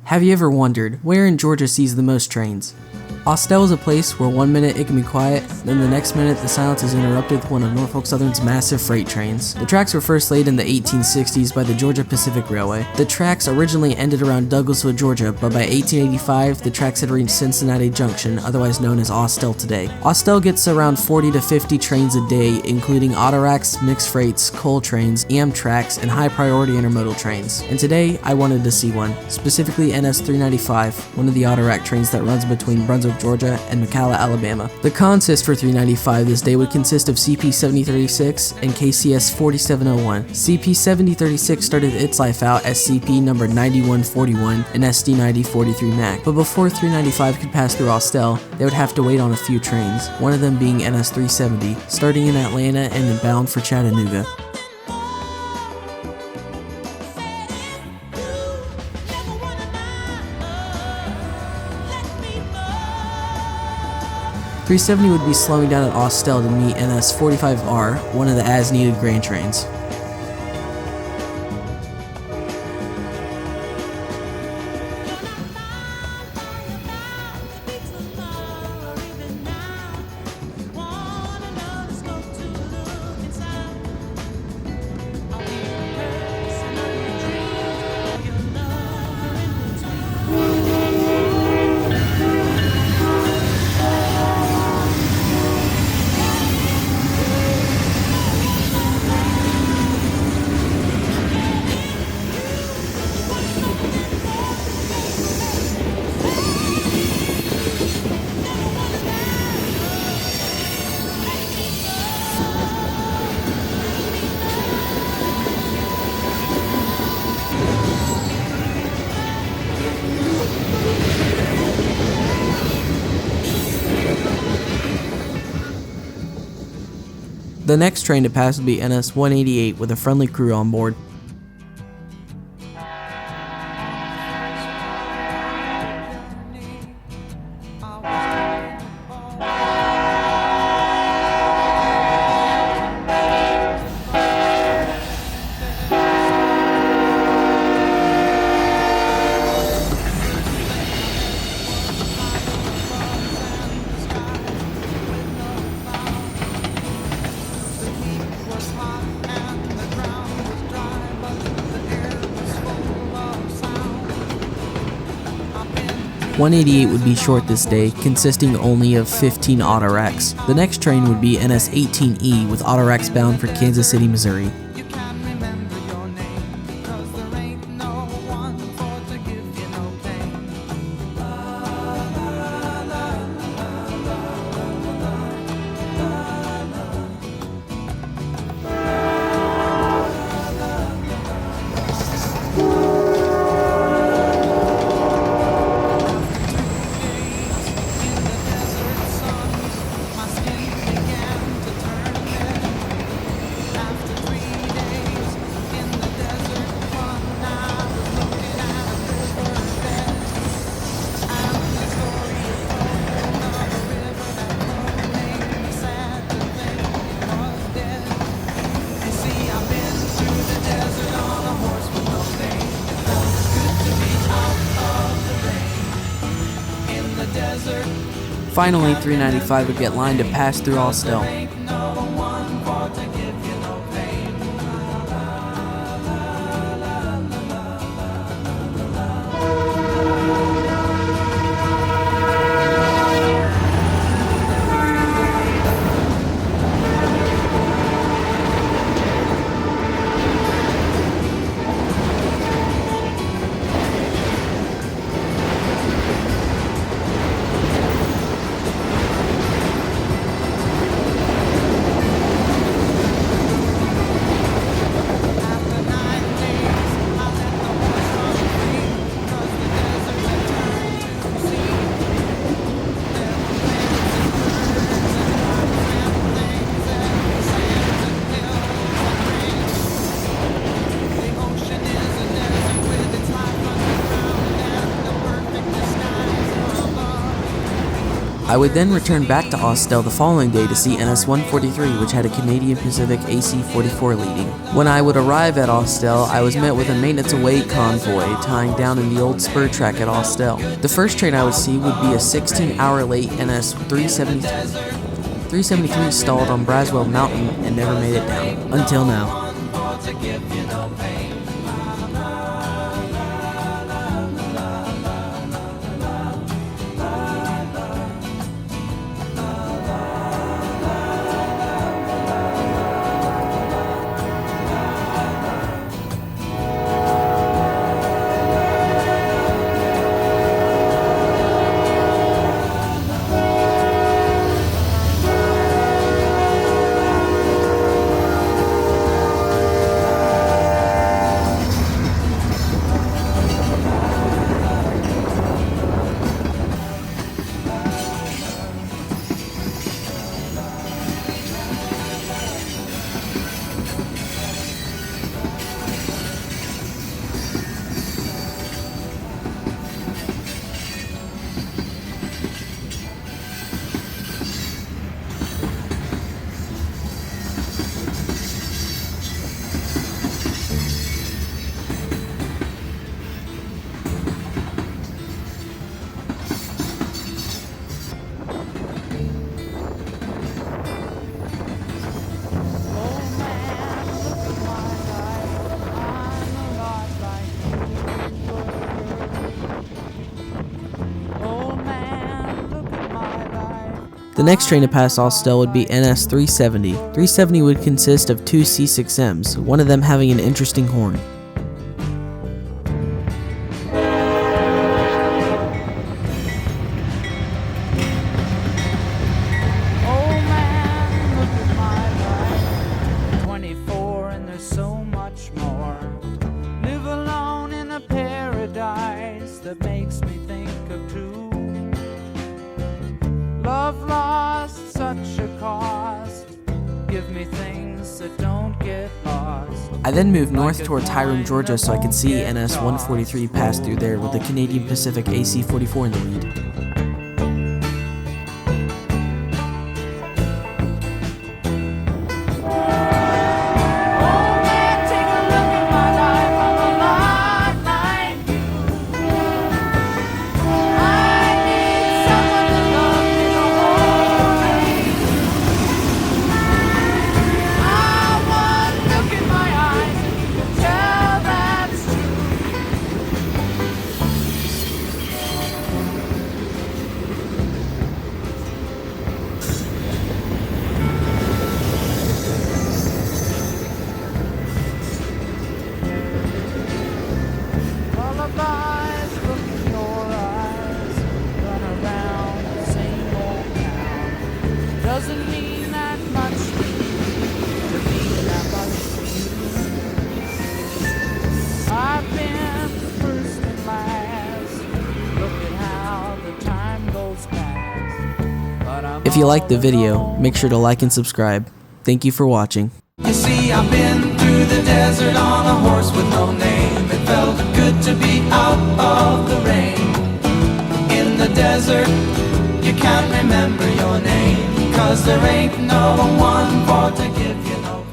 Have you ever wondered where in Georgia sees the most trains? Austell is a place where one minute it can be quiet, then the next minute the silence is interrupted with one of Norfolk Southern's massive freight trains. The tracks were first laid in the 1860s by the Georgia Pacific Railway. The tracks originally ended around Douglasville, Georgia, but by 1885 the tracks had reached Cincinnati Junction, otherwise known as Austell today. Austell gets around 40 to 50 trains a day, including autoracks, mixed freights, coal trains, Amtraks, and high-priority intermodal trains. And today I wanted to see one, specifically NS 395, one of the autorack trains that runs between Brunswick, Georgia, and McCalla, Alabama. The consist for 395 this day would consist of CP 7036 and KCS 4701. CP 7036 started its life out as CP number 9141 and SD 9043 MAC, but before 395 could pass through Austell, they would have to wait on a few trains, one of them being NS 370, starting in Atlanta and then bound for Chattanooga. 370 would be slowing down at Austell to meet NS 45R, one of the as-needed grain trains. The next train to pass would be NS 188 with a friendly crew on board. .188 would be short this day, consisting only of 15 autoracks. The next train would be NS 18E with autoracks bound for Kansas City, Missouri. Finally, 395 would get lined to pass through Austell. I would then return back to Austell the following day to see NS 143, which had a Canadian Pacific AC 44 leading. When I would arrive at Austell, I was met with a maintenance away convoy tying down in the old spur track at Austell. The first train I would see would be a 16-hour late NS 373 stalled on Braswell Mountain and never made it down, until now. The next train to pass Austell would be NS 370. 370 would consist of two C6Ms, one of them having an interesting horn. That makes me think of true love lost, such a cost. Give me things that don't get lost. I then moved north towards Hiram, Georgia so I could see NS 143 pass through there with the Canadian Pacific AC 44 in the lead. Doesn't mean that much to me that much to you. I've been first and last. Look at how the time goes past. But If you liked the video, make sure to like and subscribe. Thank you for watching. You see, I've been through the desert on a horse with no name. It felt good to be out of the rain. In the desert, you can't remember your name, 'cause there ain't no one for to give you no